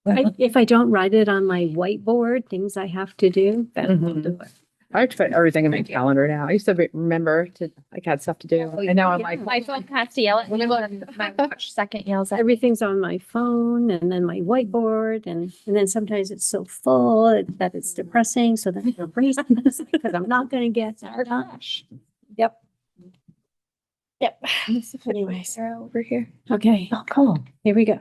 If I don't write it on my whiteboard, things I have to do, then I'll do it. I have to put everything in my calendar now. I used to remember to like had stuff to do. And now I'm like, My phone has to yell at me when my watch second yells at me. Everything's on my phone and then my whiteboard and then sometimes it's so full that it's depressing. So then I erase this because I'm not gonna get that done. Yep. Yep. Anyways, Over here. okay, oh, come on. here we go.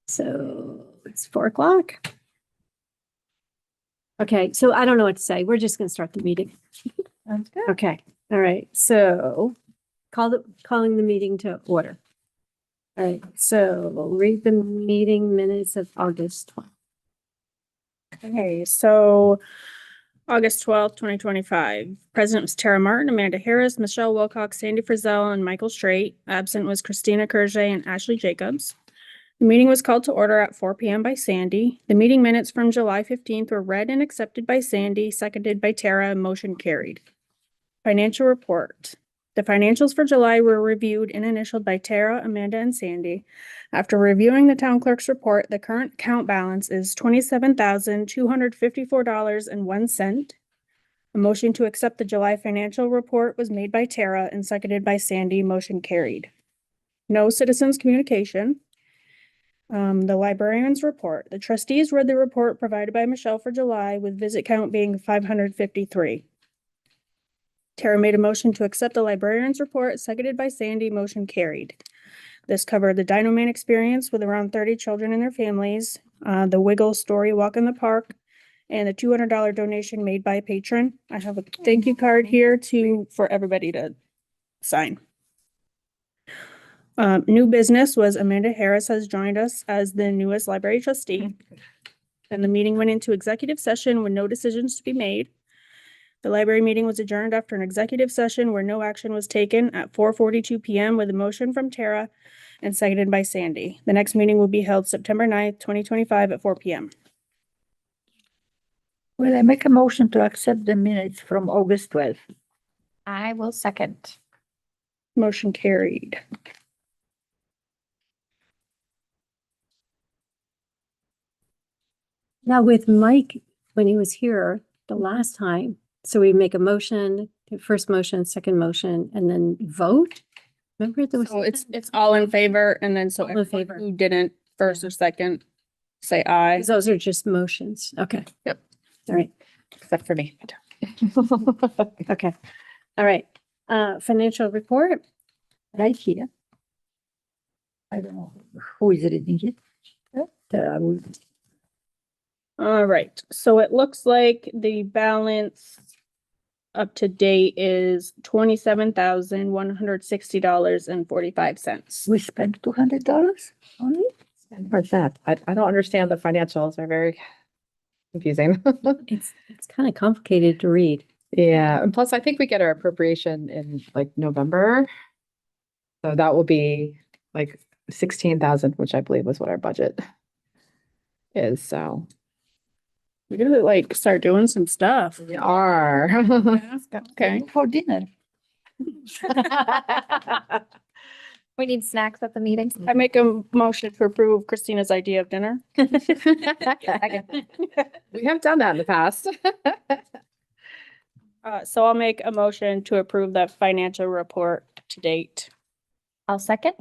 So it's 4 o'clock. Okay, so I don't know what to say. We're just gonna start the meeting. Sounds good. Okay, all right, so calling the meeting to order. All right, so we'll read the meeting minutes of August 12th. Okay, so August 12th, 2025. President was Tara Martin, Amanda Harris, Michelle Wilcox, Sandy Frizzell, and Michael Straight. Absent was Christina Kerje and Ashley Jacobs. The meeting was called to order at 4 p.m. by Sandy. The meeting minutes from July 15th were read and accepted by Sandy, seconded by Tara, and motion carried. Financial report. The financials for July were reviewed and initialed by Tara, Amanda, and Sandy. After reviewing the town clerk's report, the current account balance is $27,254.01. A motion to accept the July financial report was made by Tara and seconded by Sandy. Motion carried. No citizens communication. The librarian's report. The trustees read the report provided by Michelle for July with visit count being 553. Tara made a motion to accept the librarian's report, seconded by Sandy. Motion carried. This covered the Dino Man experience with around 30 children and their families, the Wiggle Story Walk in the Park, and the $200 donation made by a patron. I have a thank you card here for everybody to sign. New business was Amanda Harris has joined us as the newest library trustee. And the meeting went into executive session with no decisions to be made. The library meeting was adjourned after an executive session where no action was taken at 4:42 p.m. with a motion from Tara and seconded by Sandy. The next meeting will be held September 9th, 2025 at 4 p.m. Well, I make a motion to accept the minutes from August 12th. I will second. Motion carried. Now with Mike, when he was here the last time, so we make a motion, the first motion, second motion, and then vote. Remember there was. So it's all in favor, and then so All in favor. who didn't first or second, say aye. Those are just motions. Okay. Yep. All right. Except for me. Okay. All right. Financial report. Right here. I don't know who is reading it. I will- All right, so it looks like the balance up to date is $27,160.45. We spent $200 only? What's that? I don't understand. The financials are very confusing. It's kind of complicated to read. Yeah, and plus I think we get our appropriation in like November. So that will be like 16,000, which I believe was what our budget is, so. We gotta like start doing some stuff. We are. Okay, For dinner. We need snacks at the meeting. I make a motion to approve Christina's idea of dinner. Second. We have done that in the past. So I'll make a motion to approve the financial report to date. I'll second.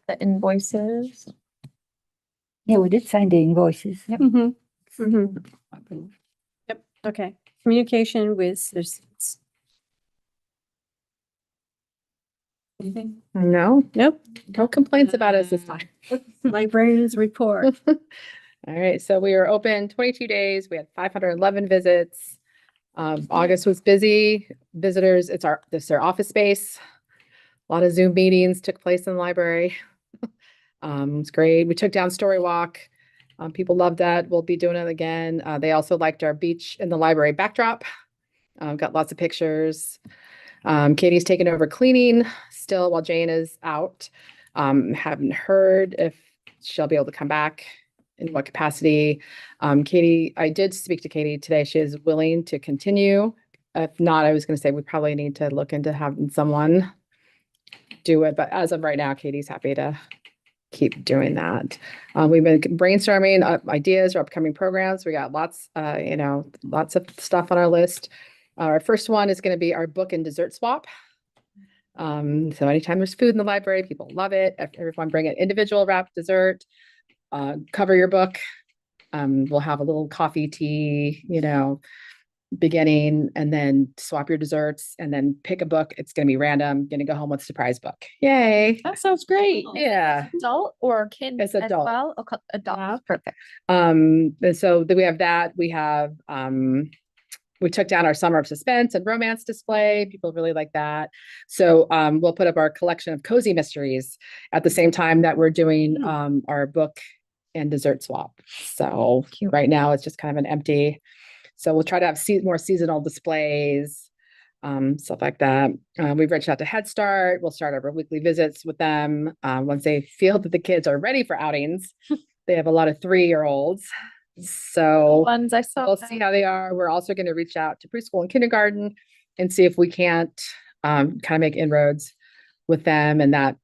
The invoices. Yeah, we did sign the invoices. Yep. Mhm. Yep. Okay. Communication with citizens. Anything? No, Nope. no complaints about us this time. Librarian's report. All right, so we were open 22 days. We had 511 visits. August was busy. Visitors, this is our office space. A lot of Zoom meetings took place in the library. It was great. We took down Story Walk. People loved that. We'll be doing it again. They also liked our beach in the library backdrop. Got lots of pictures. Katie's taken over cleaning still while Jane is out. Haven't heard if she'll be able to come back, in what capacity. Katie, I did speak to Katie today. She is willing to continue If not, I was gonna say we probably need to look into having someone do it, but as of right now, Katie's happy to keep doing that. We've been brainstorming ideas or upcoming programs. We got lots, lots of stuff on our list. Our first one is gonna be our book and dessert swap. So anytime there's food in the library, people love it. Everyone bring an individual wrapped dessert, cover your book. We'll have a little coffee, tea, beginning, and then swap your desserts and then pick a book. It's going to be random. Going to go home with a surprise book. Yay. That sounds great. Yeah. Adult or kids It's as adult. well? Okay, adult, perfect. And so we have that. We have, we took down our summer of suspense and romance display. People really like that. So we'll put up our collection of cozy mysteries at the same time that we're doing our book and dessert swap. So Cute. right now it's just kind of an empty. So we'll try to have more seasonal displays, stuff like that. We've reached out to Head Start. We'll start our weekly visits with them. Once they feel that the kids are ready for outings, they have a lot of 3-year-olds. So Ones I saw. we'll see how they are. We're also going to reach out to preschool and kindergarten and see if we can't kind of make inroads with them. And that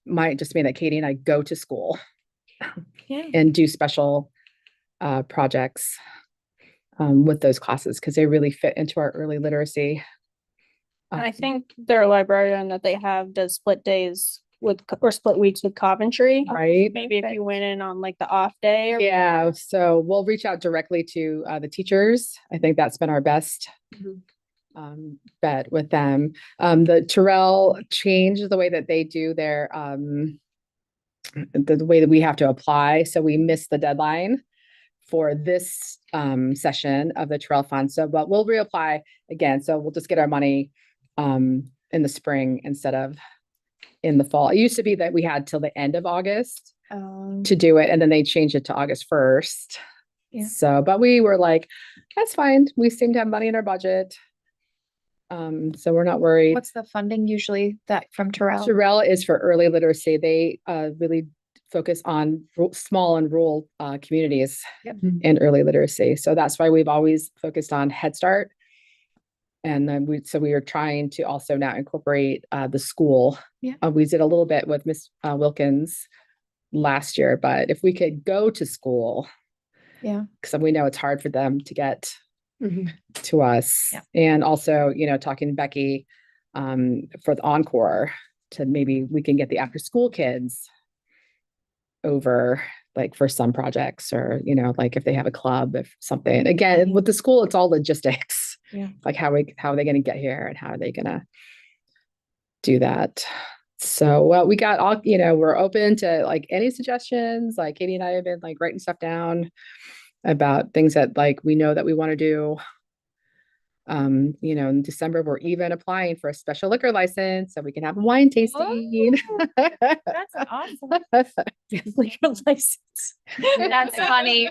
might just mean that Katie and I go to school and do special projects with those classes because they really fit into our early literacy. And I think their librarian that they have does split days or split weeks with Coventry. Right. Maybe if you went in on like the off day or. Yeah. So we'll reach out directly to the teachers. I think that's been our best bet with them. The Terrell changed the way that they do their the way that we have to apply. So we missed the deadline for this session of the Terrell Fund. So, but we'll reapply again. So we'll just get our money in the spring instead of in the fall. It used to be that we had till the end of August to do it, and then they changed it to August 1st. Yeah. So, but we were like, that's fine. We seem to have money in our budget. So we're not worried. What's the funding usually that from Terrell? Terrell is for early literacy. They really focus on small and rural communities in early literacy. So that's why we've always focused on Head Start. And then we are trying to also now incorporate the school. Yeah. We did a little bit with Miss Wilkins last year, but if we could go to school, because we know it's hard for them to get to us. Yeah. And also, talking to Becky for the encore to maybe we can get the after school kids over like for some projects or, like if they have a club, if something, again, with the school, it's all logistics. Yeah. Like how are they going to get here and how are they going to do that? So, well, we got all, we're open to like any suggestions. Like Katie and I have been like writing stuff down about things that like we know that we want to do. In December, we're even applying for a special liquor license so we can have a wine tasting. That's awesome. Liquor license. That's funny.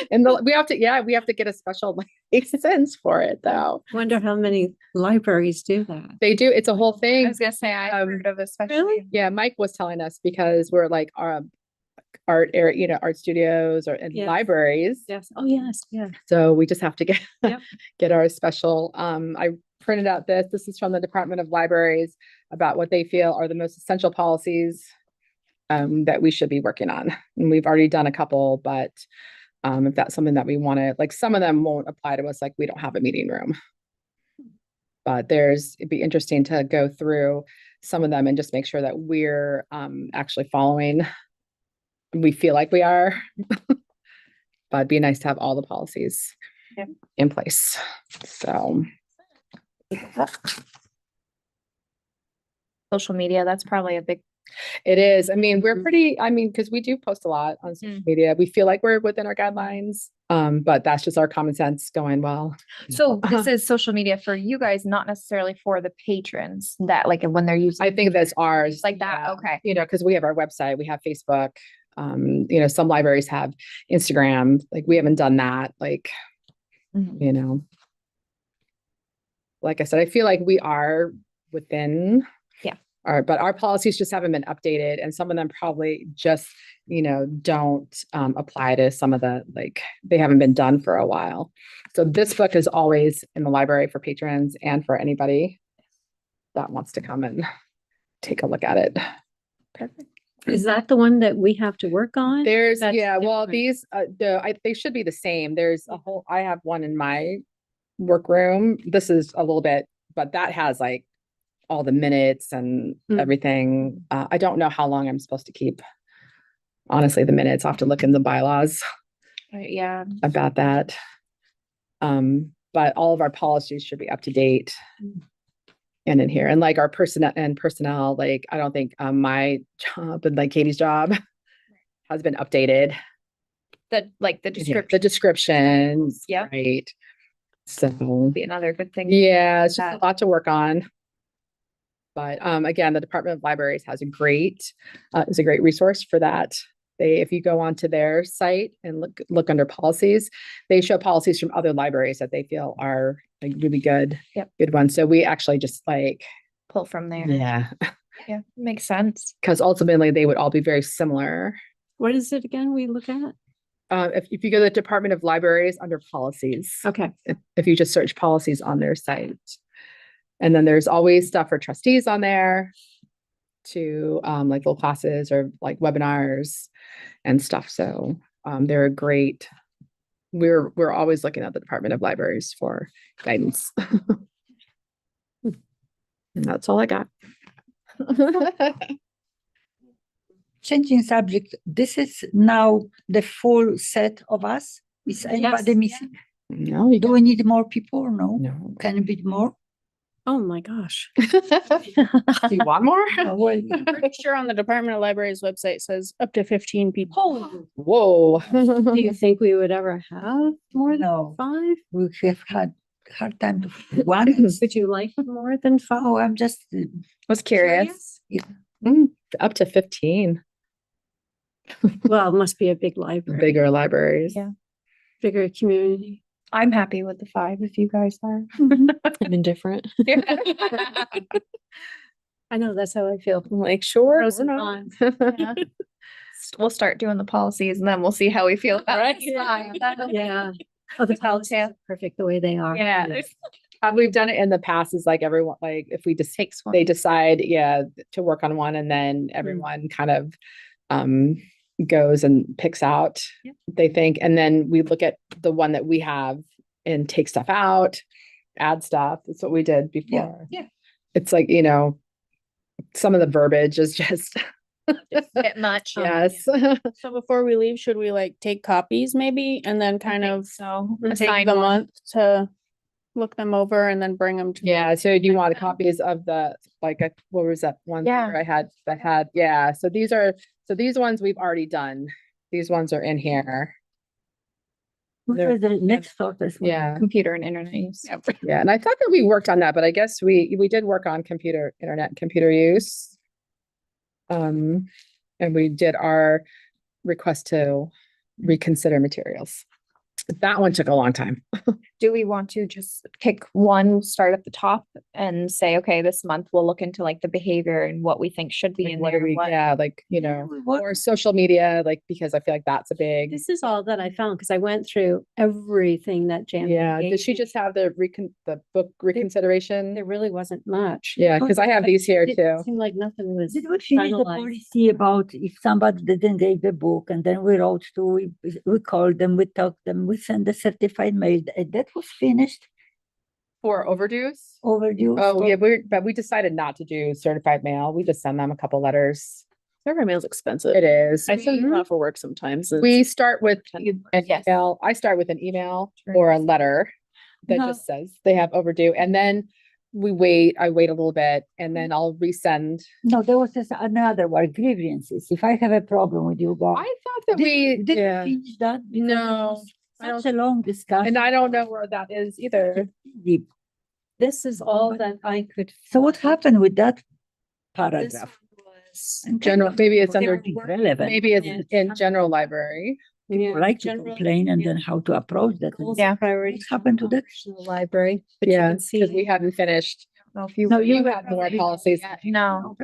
And we have to get a special license for it though. Wonder how many libraries do that. They do. It's a whole I thing. was gonna say I heard of this special. Really? Yeah, Mike was telling us because we're like art studios and Yes. libraries. Yes. Oh, yes. Yeah. So we just have to get Yep. get our special. I printed out this. This is from the Department of Libraries about what they feel are the most essential policies that we should be working on. And we've already done a couple, but if that's something that we want to, like some of them won't apply to us, like we don't have a meeting room. But it'd be interesting to go through some of them and just make sure that we're actually following. We feel like we are, but it'd be nice to have all the policies in place. So. Social media, that's probably a big. It is. I mean, because we do post a lot on social media. We feel like we're within our guidelines, but that's just our common sense going, well. So this is social media for you guys, not necessarily for the patrons that like when they're using. I think that's ours. Like that, Yeah. okay. Because we have our website, we have Facebook. Some libraries have Instagram. Like we haven't done that. Like, like I said, I feel like we are within but our policies just haven't been updated and some of them probably just, don't apply to some of the, like, they haven't been done for a while. So this book is always in the library for patrons and for anybody that wants to come and take a look at it. Perfect. Is that the one that we have to work on? There's, That's well, different. these, they should be the same. There's a whole, I have one in my workroom. This is a little bit, but that has like all the minutes and Mm. everything. I don't know how long I'm supposed to keep. Honestly, the minutes, I'll have to look in the bylaws Yeah. about that. But all of our policies should be up to date. And in here, and like our personnel, like, I don't think my job and like Katie's job has been updated. The The description descriptions. Yep. Right. So, would be another good thing. yeah, it's just a that. lot to work on. But again, the Department of Libraries has is a great resource for that. If you go onto their site and look under policies, they show policies from other libraries that they feel are like really good. Yep. Good ones. So we actually just like, Pull from there. yeah, Yeah. Makes sense. because ultimately they would all be very similar. What is it again we look at? If you go to the Department of Libraries under policies, Okay. if you just search policies on their site. And then there's always stuff for trustees on there to like little classes or like webinars and stuff. So they're a great, we're always looking at the Department of Libraries for guidance. And that's all I got. Changing subject, this is now the full set of us. Is anybody Yes. missing? No, you Do we need more people or no? no. Can it be more? Oh, my gosh. Do you want more? Oh, well, Pretty sure on the Department of Libraries website says up to 15 people. Whoa. Do you think we would ever have more than no, 5? we have had hard time to one. Would you like more than 5? Oh, I'm just Was curious. Up to 15 Well, it must be a big library. bigger libraries. Yeah. Bigger community. I'm happy with the 5 if you guys are. I'm indifferent. I know, that's how I feel. I'm like, sure. Pros and or cons. Yeah. We'll start doing the policies and then we'll see how we feel about Right. it. Yeah. Oh, the policies are perfect the way they are. Yeah. We've done it in the past is like everyone, like if we just Takes one. they decide, to work on one and then everyone kind of goes and picks out, Yep. they think, and then we look at the one that we have and take stuff out, add stuff. That's what we did before. yeah. It's like, some of the verbiage is just, Bit much. yes. So before we leave, should we like take copies maybe and then kind of So take assign the one. month to look them over and then bring them to? Yeah, so do you want the copies of the, like, what was that one? Yeah. where I had, yeah, so these ones we've already done. These ones are in here. what There- are the next thought as well? Yeah, Computer and internet use. yeah, and I thought that we worked on that, but I guess we did work on computer use. And we did our request to reconsider materials. That one took a long time. Do we want to just pick one, start at the top and say, okay, this month we'll look into like the behavior and what we think should be Like, in what there? do we, what- yeah, like, What- or social media, like, because I feel like that's a big, This is all that I found because I went through everything that Janet. yeah. gave Did she me. just have the book reconsideration? There really wasn't much. Yeah, because I have these here It too. seemed like nothing was. Did we finish the finalized. policy about if somebody didn't get the book and then we wrote to, we called them, we talked them, we sent the certified mail, that was finished, For overdues? overdue? Oh, yeah, but we decided not to do certified mail. We just send them a couple letters. Survey mail's expensive. It is. I send them out for work sometimes. and We it's- start with an Yes. email. I start with an email Sure. or a letter that No. just says they have overdue. And then I wait a little bit and then I'll resend. No, there was just another one, grievances. If I have a problem with you guys. I thought that we, Did yeah, we finish that? Because it No, was I Such a long discussion. and I don't know where that is either. Deep. This is all that I could. So what happened with that This paragraph? was. And General, maybe it's they under, were relevant. maybe it's Yeah. in general library. Yeah, Like to general- complain and yeah. then how to approach that. Goals Yeah. and priorities. What happened to that? in The library. But you Yeah, can see because we haven't finished. know if you. No, You have more policies. No,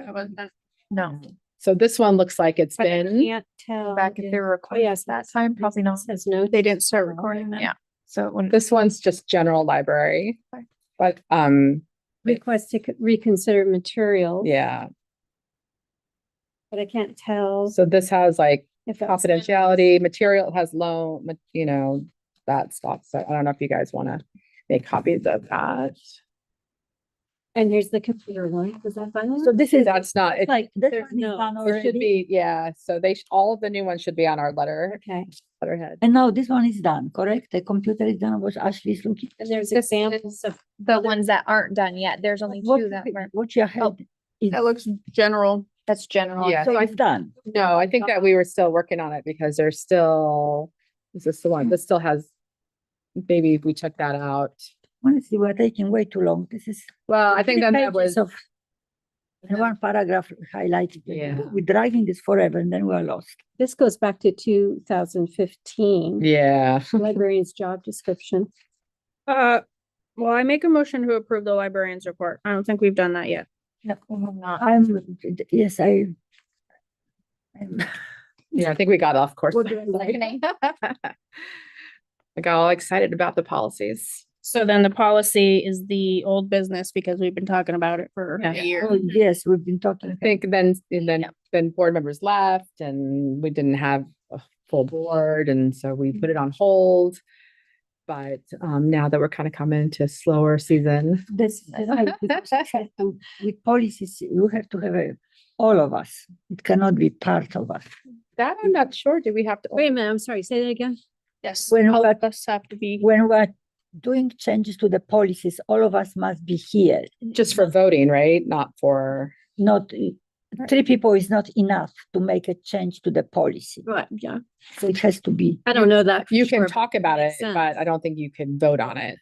no. So this one looks like it's been, Can't tell. Back if they were Oh, yes, recording that time, probably not. Says no. They didn't start recording then. Yeah. So it wouldn't. this one's just general library. Okay. But, Request to reconsider material. yeah, But I can't tell so this has like if that's. confidentiality, material, it has loan, you know, that stuff. So I don't know if you guys want to make copies of that. And here's the computer one. Was that fine? So this is That's not, it, Like, this there's one is no, done it should already. be, yeah, so they, all of the new ones should be on our okay. letterhead. And now this one is done, correct? The computer is done, what Ashley's looking. And there's This examples of. The ones that aren't done yet, there's only What, two that were, what you had is, That looks general. that's general. Yeah. so so I- it's done. No, I think that we were still working on it because there's still, is this the one? This still has, maybe we took that out. Honestly, we're taking way too long. This is. Well, I think that that pages was, of- And one paragraph highlighted. Yeah. We're dragging this forever and then we're lost. This goes back to 2015. yeah. Librarian's job description. Well, I make a motion to approve the librarian's report. I don't think we've done that yet. No, we're not. Yes, I'm. Yeah, I think we got off course. What do I like? I got all excited about the policies. So then the policy is the old business because we've been talking about it for Yeah. a year. Oh, yes, we've been talking. I think then, and then board members left and we didn't have a full board and so we put it on hold. But now that we're kind of coming to a slower season. This, with policies, you have to have all of us. It cannot be part of us. That I'm not sure. Do we have to? Wait a minute, I'm sorry, say that again. Yes, When all we're- of us have to be. When we're doing changes to the policies, all of us must be here. Just for voting, right? Not for, Not, three people is not enough to make a change to the policy. Right, yeah. So it has to be, I don't know that. for you sure, can but talk about it, makes sense. but I don't think you can vote on it,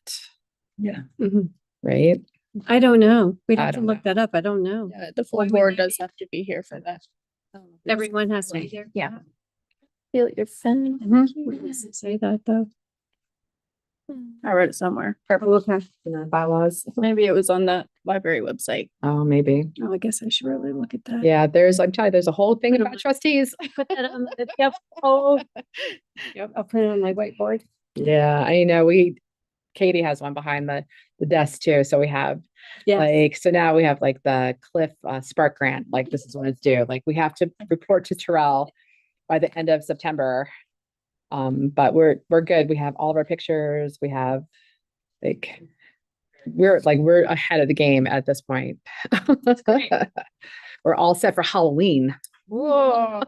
yeah. Mhm. right? I don't know. We'd I have to don't look know. that up. I don't know. Yeah, the full board does have to be here for that. Everyone has to be there. Yeah. Feel your pen. Where does it say that though? I read it somewhere. Oh, okay. In the bylaws. Maybe it was on the library website. Oh, maybe. Oh, I guess I should really look at that. Yeah, there's, I'm telling you, there's a whole thing Put 'em about on. trustees. Put that on, yep, oh. Yep, I'll put it on my whiteboard. Yeah, I know. Katie has one behind the desk too. So we have Yeah. like, so now we have like the Cliff Spark Grant, like this is when it's due. Like we have to report to Terrell by the end of September. But we're good. We have all of our pictures. We have like, we're ahead of the game at this point. We're all set for Halloween. Whoa.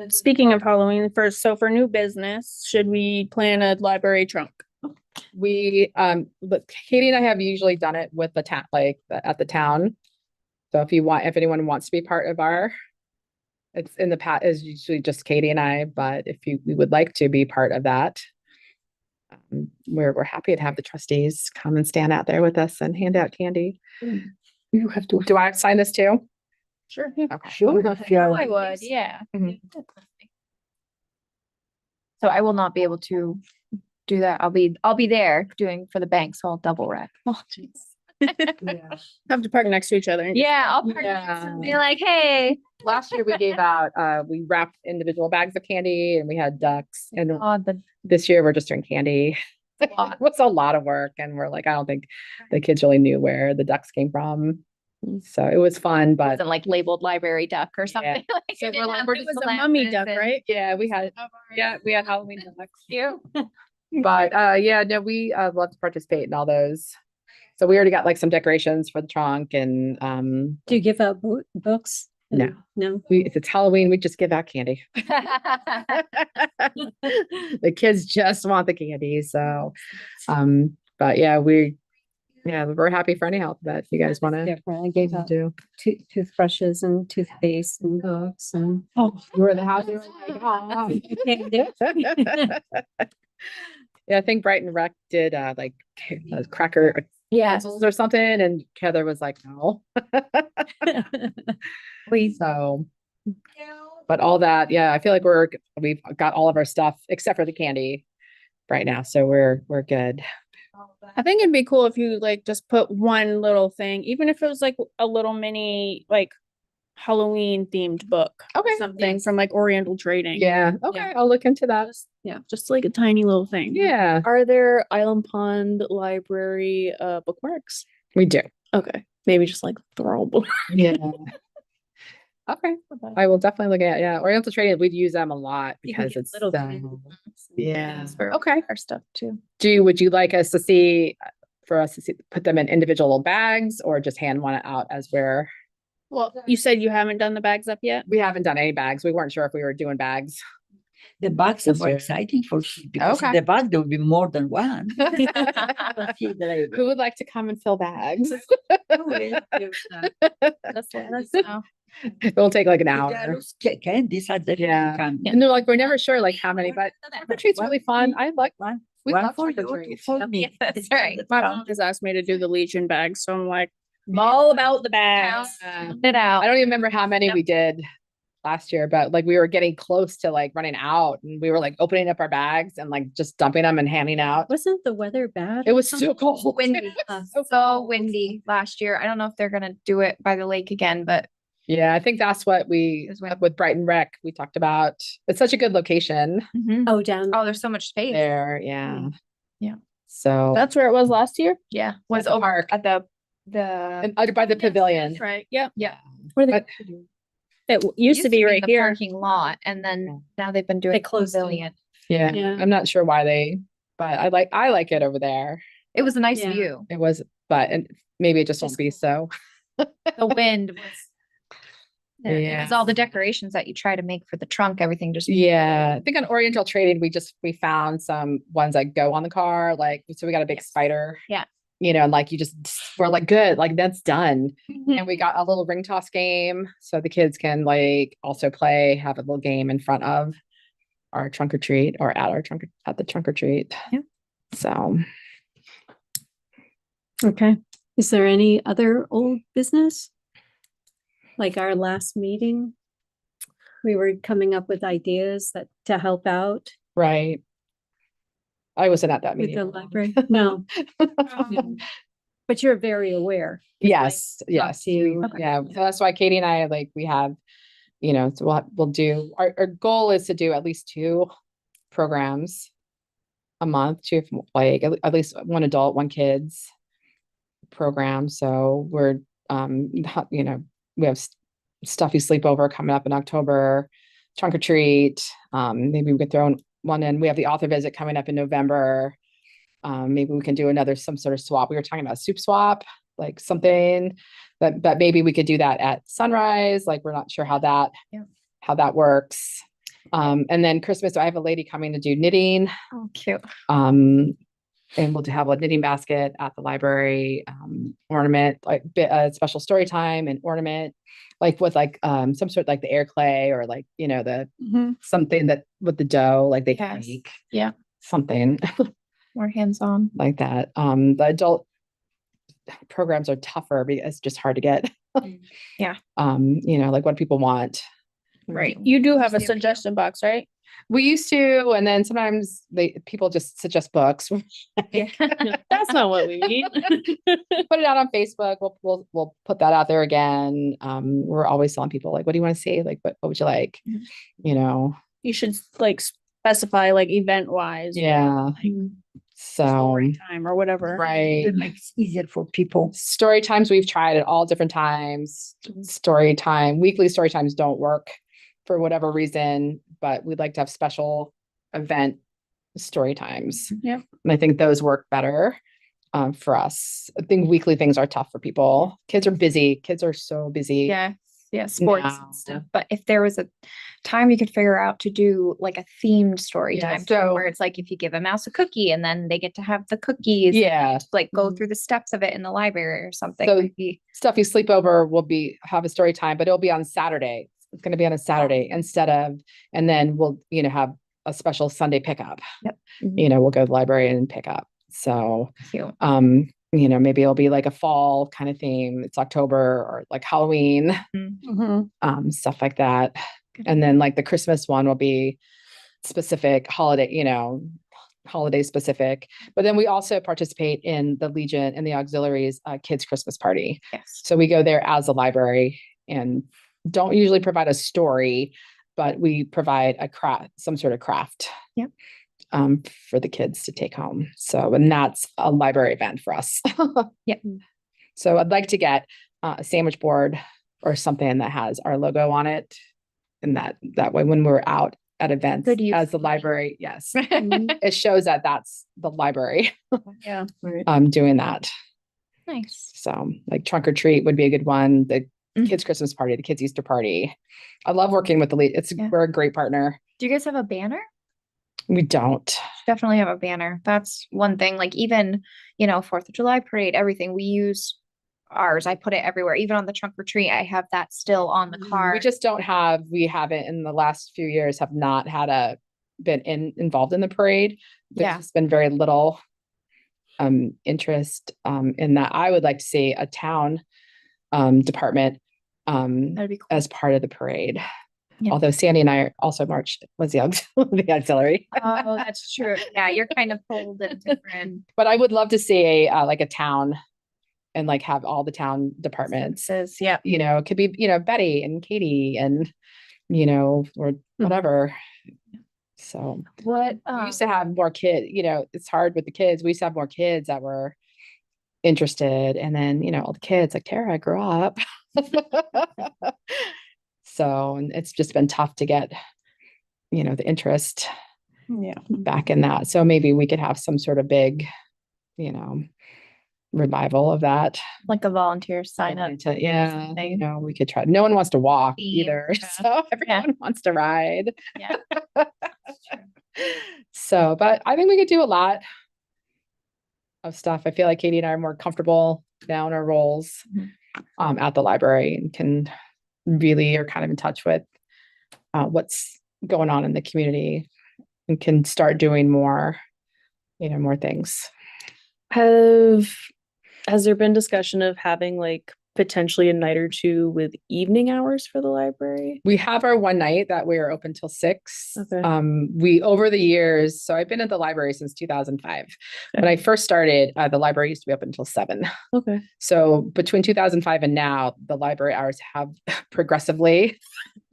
Speaking of Halloween, so for new business, should we plan a library trunk? But Katie and I have usually done it with the town, at the town. So if anyone wants to be part of it's in the past is usually just Katie and I, but we would like to be part of that. We're happy to have the trustees come and stand out there with us and hand out candy. You have to. Do I sign this too? Sure. Okay. Sure. if you are- I would, yeah. Mhm. So I will not be able to do that. I'll be there doing for the bank, so I'll double wrap. Oh, Have to park next to each other. Yeah, I'll park next Yeah. to 'em, be like, hey. Last year we gave out, we wrapped individual bags of candy and we had ducks. And The this year we're just doing candy. It was a lot of work and we're like, I don't think the kids really knew where the ducks came from. So it was fun, but wasn't like labeled library duck or something. Like, So it we're didn't like, have we're the just It was a mummy glasses duck, and- right? yeah, we had Halloween ducks. Cute. But yeah, no, we love to participate in all those. So we already got like some decorations for the trunk and Do you give out books? No. No. if it's Halloween, we just give out candy. The kids just want the candy. So but yeah, we're happy for any help that you guys want to Different. I gave out do. toothbrushes and toothpaste and books and. Oh, you were in the house. You were like, "Oh." Can't do it. Yeah, I think Brighton Rec did like cracker Yes. pencils or something, and Heather was like, no. So, but all that, yeah, I feel like we've got all of our stuff except for the candy right now, so we're good. I think it'd be cool if you like just put one little thing, even if it was like a little mini, like Halloween themed book. Okay. Something from like Oriental Trading. Yeah, okay, I'll look into that. Yeah, just like a tiny little thing. Yeah, Are there Island Pond Library bookmarks? we do. Okay, maybe just like throw a book. Yeah. Okay, I will definitely look at, yeah, Oriental Trading, we'd use them a lot You can because get it's little so, things. yeah. For Okay. our stuff too. Would you like us to see, for us to see, put them in individual little bags or just hand one out as we're, Well, you said you haven't done the bags up yet? we haven't done any bags. We weren't sure if we were doing bags. The bags are This more year. exciting for kids because in Okay. the bag there will be more than one. Who would like to come and fill bags? Just let us know. It'll take like an There hour. are those candies are definitely Yeah. coming. And they're like, we're never sure like how many, but trick or treat's really fun. I like, One, we one love for trick or you, two treat. for me. That's right. My mom has asked me to do the Legion bags, so I'm like, I'm all about the bags. It out. I don't even remember how many we did last year, but like we were getting close to like running out and we were like opening up our bags and like just dumping them and handing out. Wasn't the weather bad? It was so cold. Windy, so windy last year. I don't know if they're gonna do it by the lake again, but Yeah, I think that's what we, Is when- with Brighton Rec, we talked about. It's such a good location Oh, down. oh, there's so much space. there. Yeah. Yeah. So That's where it was last year? Yeah, was the over park. at the and under by the pavilion. Right, yeah. yeah. Where they, But it used to be in right the here. parking lot, and then now they've been doing They closed it. pavilion. yeah, Yeah. I'm not sure why but I like it over there. It was a nice Yeah. view. It was, and maybe it just won't be so. The wind was. Yeah, Yeah. because all the decorations that you try to make for the trunk, everything just. Yeah, I think on Oriental Trading, we found some ones that go on the car, like, so we got a big Yes. spider. Yeah. You know, and like we're like, good, like that's done. Mhm. And we got a little ring toss game so the kids can like also have a little game in front of our trunk or treat or at the trunk or treat. Yeah. So Okay. Is there any other old business? Like our last meeting? We were coming up with ideas to help out right. I wasn't at that with the meeting. library. No. But you're very aware. Yes, Talk yes. to you. Yeah, so that's why Katie and I we have, so we'll do, our goal is to do at least 2 programs a month, like at least one adult, one kids program. So we're, we have stuffy sleepover coming up in October, trunk or treat. Maybe we could throw one in. We have the author visit coming up in November. Maybe we can do some sort of swap. We were talking about soup swap, like something, but maybe we could do that at sunrise. Like, we're not sure how that works. And then Christmas, I have a lady coming to do knitting. Oh, cute. And we'll have a knitting basket at the library, ornament, like special story time and ornament, like with like some sort of like the air clay or like, something that with the dough, like they can Yes. make. Yeah. Something More hands-on. like that. The adult programs are tougher because it's just hard to get. Yeah. Like what people want. Right. You do have a What's the appeal? suggestion box, right? We used to, and then sometimes people just suggest books. Yeah. That's not what we mean. Put it out on Facebook. We'll put that out there again. We're always telling people like, what do you want to see? Like, what would you like? Mhm. You should like specify like event wise. Yeah. So, Story time or whatever. right. It makes it easier for people. Story times we've tried at all different times. Weekly story times don't work for whatever reason, but we'd like to have special event story times. Yep. And I think those work better for us. I think weekly things are tough for people. Kids are busy. Kids are so busy. Yeah, sports now. and stuff. But if there was a time you could figure out to do like a themed story Yeah, time, too, so- where it's like if you give a mouse a cookie and then they get to have the cookies, Yeah. like go Mhm. through the steps of it in the library or something. So- might be- Stuffy sleepover will have a story time, but it'll be on Saturday. It's going to be on a Saturday instead of, and then we'll, have a special Sunday pickup. Yep. We'll go to the library and pick up. So, Cute. maybe it'll be like a fall kind of theme. It's October or like Halloween, Mhm. stuff like that. Good. And then like the Christmas one will be specific holiday, holiday specific. But then we also participate in the Legion and the auxiliaries kids Christmas party. Yes. So we go there as a library and don't usually provide a story, but we provide a craft, some sort of craft. Yep. For the kids to take home. So, and that's a library event for us. Yep. So I'd like to get a sandwich board or something that has our logo on it. And that way, when we're out at events Good use. as the library, yes, Mhm. it shows that that's the library Yeah. doing that. Nice. So like trunk or treat would be a good one. The Mhm. kids Christmas party, the kids Easter party. I love working with the lead. Yeah. We're a great partner. Do you guys have a banner? We don't. Definitely have a banner. That's one thing, like even, 4th of July parade, everything, we use ours. I put it everywhere, even on the trunk or treat. I have that still on the car. We just we haven't in the last few years have not had been involved in the parade. There's Yeah. just been very little interest in that. I would like to see a town department That'd be cool. as part of the parade. Yeah. Although Sandy and I also marched was the the auxiliary. Oh, that's true. Yeah, you're kind of pulled in different But I would love to see like a town and like have all the town departments. senses. Yeah. It could be, Betty and Katie and, or whatever. So What, we used to have more kids, it's hard with the kids. We used to have more kids that were interested. And then, all the kids like Tara grew up. So, and it's just been tough to get, the interest Yeah. back in that. So maybe we could have some sort of big, revival of that. like a volunteer sign up. Yeah, something. we could try. No one wants to walk Theme, either. yeah. So everyone wants to ride. Yeah. So, but I think we could do a lot of stuff. I feel like Katie and I are more comfortable now in our roles Mhm. At the library and can really are kind of in touch with what's going on in the community and can start doing more, more things. Has there been discussion of having like potentially a night or two with evening hours for the library? We have our one night that we are open till 6. Okay. We over the years, so I've been at the library since 2005. When I first started, the library used to be open until 7. Okay. So between 2005 and now, the library hours have progressively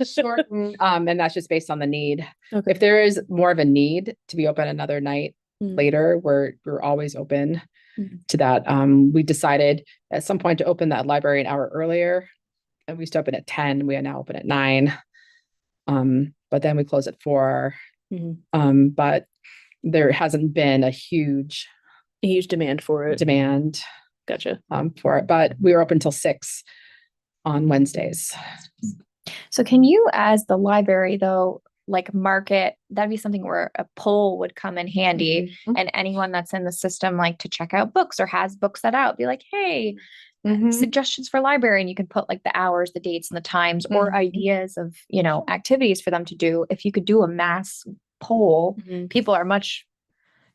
shortened, and that's just based on the need. Okay. If there is more of a need to be open another night Mm. later, we're always open Mhm. to that. We decided at some point to open that library an hour earlier, and we used to open at 10. We are now open at 9. But then we close at 4. Mhm. But there hasn't been a huge A huge demand for it. demand Gotcha. for it, but we were open till 6 on Wednesdays. So can you, as the library though, like market, that'd be something where a poll would come in handy and anyone that's in the system, like to check out books or has books that out, be like, hey, Mhm. suggestions for library. And you can put like the hours, the dates and the times or Mhm. ideas of, activities for them to do. If you could do a mass poll, Mhm. people are much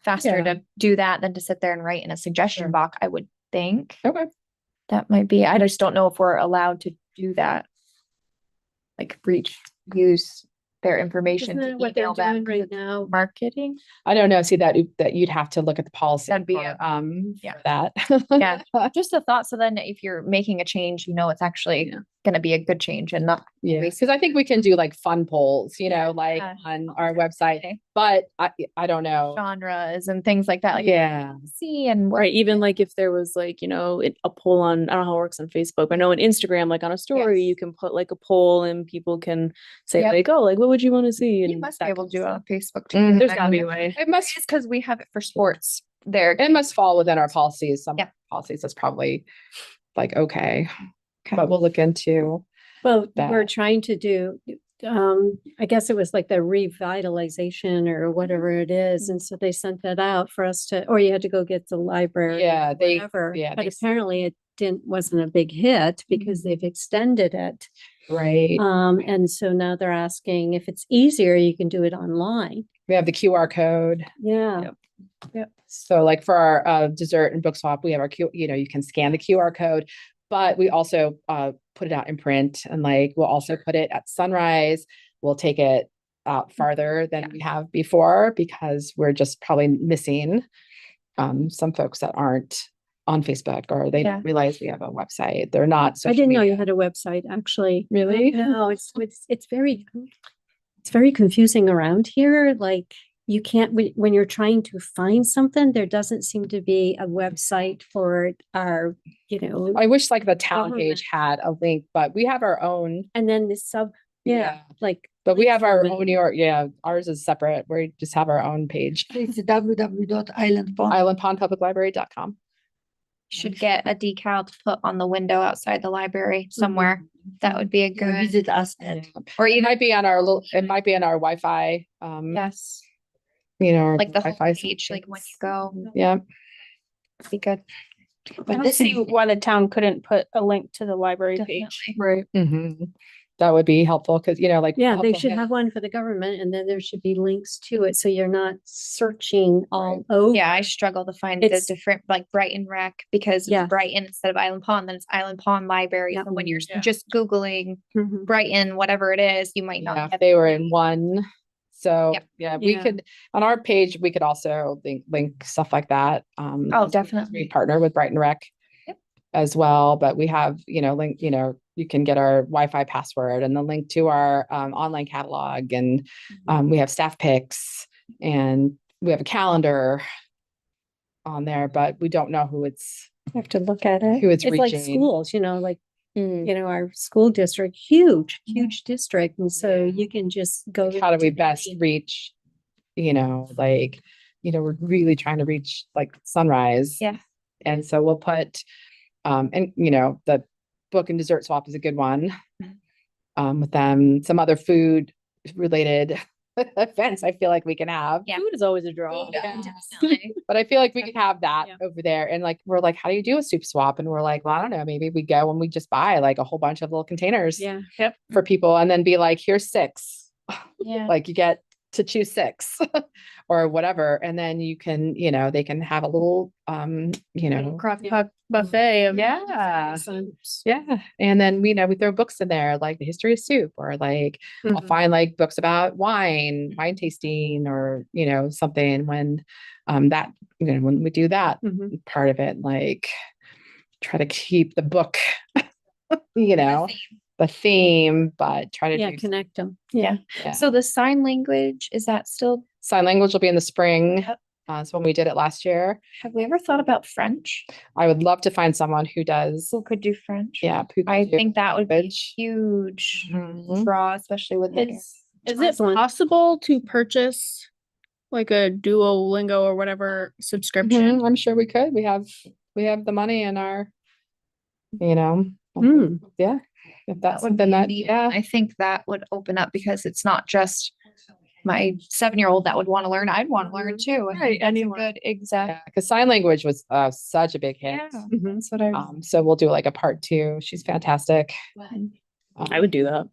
faster Yeah. to do that than to sit there and write in a suggestion Sure. box, I would think. Okay. That might be, I just don't know if we're allowed to do that. Like use their information Isn't to that what they're email them doing right now? marketing. I don't know. See that you'd have to look at the policy. That'd be for, yeah. for that. Yeah. Just a thought. So then if you're making a change, it's actually Yeah. going to be a good change and not Yeah, waste. because I think we can do like fun polls, like Yeah. on our website, Okay. but I don't know. genres and things like that. Like Yeah. see and what Right. Even like if there was like, a poll on, I don't know how it works on Facebook, but I know on Instagram, like on a story, Yes. you can put like a poll and people can say Yep. like, oh, like what would you want to see? you And must be that able to do it kind on of Facebook too. Mhm. There's gotta be a way. It must It's because we have it for sports there. it must fall within our policies. Some Yeah. policies that's probably like okay, Okay. but we'll look into. Well, we're that. trying to do, I guess it was like the revitalization or whatever it is. And so they sent that out for us to, or you had to go get the library. Yeah, or they- whatever. yeah, But they- apparently it wasn't a big hit because they've extended it. Right. And so now they're asking if it's easier, you can do it online. We have the QR code. Yeah. So like for our dessert and book swap, we have our you can scan the QR code, but we also put it out in print and like we'll also put it at Sunrise. We'll take it out farther than we have before because we're just probably missing some folks that aren't on Facebook or they Yeah. don't realize we have a website. They're not. I social didn't know you media. had a website, actually. Really? No, it's very confusing around here. Like you can't, when you're trying to find something, there doesn't seem to be a website for our, I wish like the town Government. page had a link, but we have our own. and then the like. But we links have our from it. own ours is separate. We just have our own page. It's www.islandpond. Islandpondpubliclibrary.com. Should get a decal to put on the window outside the library somewhere. That would be a Yeah, good, visit us at. or It even, might be on our it might be on our Wi-Fi, yes, our like the Wi-Fi page, like when you go, Yeah. be good. I don't see why the town couldn't put a link to the library page. Definitely. Right. That would be helpful because, like. Yeah, they helpful should hit- have one for the government and then there should be links to it. So you're not searching all over. Yeah, I struggle to find the It's- different, like Brighton Rec, because Yeah. it's Brighton instead of Island Pond, then it's Island Pond Library. Yep. So when you're Yeah. just Googling Mhm. Brighton, whatever it is, you might Yeah, not if get. they were in one. So, Yep. yeah, we Yeah. could, on our page, we could also link stuff like that. Oh, We definitely. partner with Brighton Rec. Yep. As well, but we have, link, you can get our Wi-Fi password and the link to our online catalog and we have staff picks and we have a calendar on there, but we don't know who it's I have to look at it. Who it's like reaching. schools, like, our school district, huge district. And so you can just go. how do we to best any- reach, we're really trying to reach like Sunrise. Yeah. And so we'll put, the book and dessert swap is a good one. With them, some other food related events I feel like we can have. Yeah. Food is always a draw. Yeah. Definitely. But I feel like we could have that Yeah. over there. And like, we're like, how do you do a soup swap? And we're like, well, I don't know, maybe we go and we just buy like a whole bunch of little containers Yeah. for people and then be like, here's 6. Yeah. Like you get to choose 6 or whatever. And then you can, they can have a little, Crock pot buffet of. yeah. Soups. Yeah. And then we throw books in there, like the history of soup, or like I'll Mhm. find like books about wine tasting, or, something when when we do that Mhm. part of it, like try to keep the book, the theme, but try to Yeah, do connect them. Yeah. yeah. So the sign language, is that still, Sign language will be in the spring. Yep. So when we did it last year, have we ever thought about French? I would love to find someone who does. Who could do French? Yeah. who could I do think that would be a language. huge Mhm. draw, especially with the. Is it Excellent. possible to purchase like a Duolingo or whatever subscription? I'm sure we could. We have the money in our, Mm. yeah. If that's That would something be that, neat. yeah. I think that would open up because it's not just my 7-year-old that would want to learn. I'd want to learn too. I think Right, that's a anyone. good, exact. Yeah, because sign language was such a big hit. Yeah, Mhm. that's what I. So we'll do like a part 2. She's fantastic. I would do that.